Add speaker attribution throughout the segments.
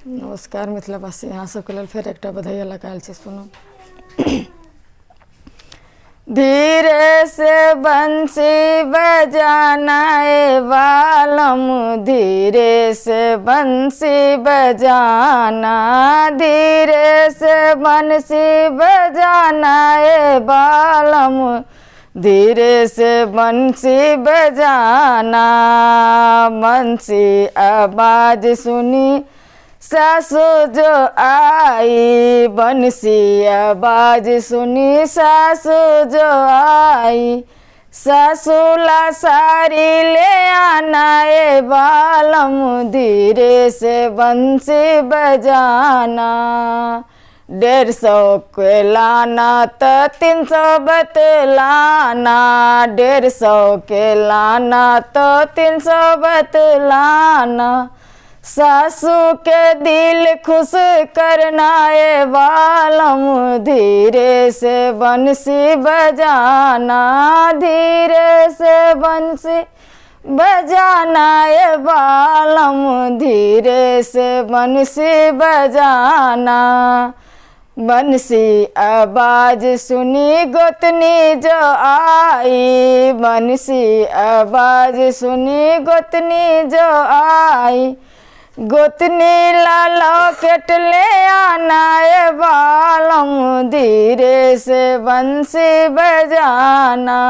Speaker 1: नमस्कार मिथिलावासी, यहाँ सबके लेल फिर एक बधाई लगायल छै। सुनू। धीरे से बंसी बजाना ए बालम, धीरे से बंसी बजाना, धीरे से बंसी बजाना ए बालम, धीरे से बंसी बजाना। बंसी आवाज सुनी सासू जो आई, बंसी आवाज सुनी सासू जो आई, सासूला साड़ी ले आना ए बालम, धीरे से बंसी बजाना। 150 के लाना तो 300 बतलाना, 150 के लाना तो 300 बतलाना। सासू के दिल खुश करना ए बालम, धीरे से बंसी बजाना, धीरे से बंसी बजाना ए बालम, धीरे से बंसी बजाना। बंसी आवाज सुनी गोतनी जो आई, बंसी आवाज सुनी गोतनी जो आई, गोतनी ला लॉकेट ले आना ए बालम, धीरे से बंसी बजाना।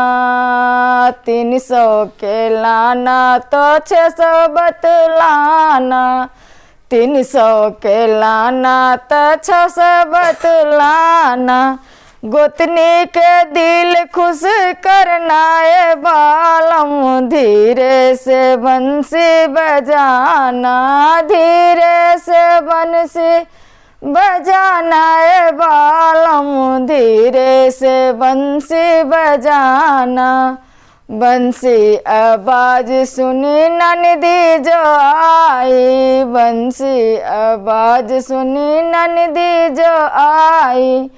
Speaker 1: 300 के लाना तो 600 बतलाना, 300 के लाना तो 600 बतलाना। गोतनी के दिल खुश करना ए बालम, धीरे से बंसी बजाना, धीरे से बंसी बजाना ए बालम, धीरे से बंसी बजाना। बंसी आवाज सुनी ननदी जो आई, बंसी आवाज सुनी ननदी जो आई,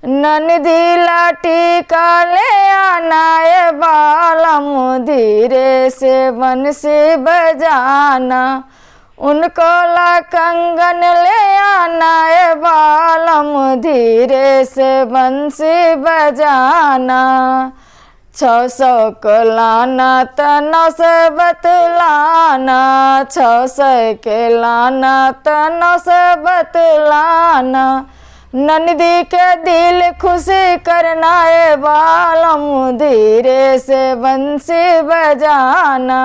Speaker 1: ननदी लाठी का ले आना ए बालम, धीरे से बंसी बजाना। उनको ला कंगन ले आना ए बालम, धीरे से बंसी बजाना। 600 को लाना तो 900 बतलाना, 600 के लाना तो 900 बतलाना। ननदी के दिल खुश करना ए बालम, धीरे से बंसी बजाना।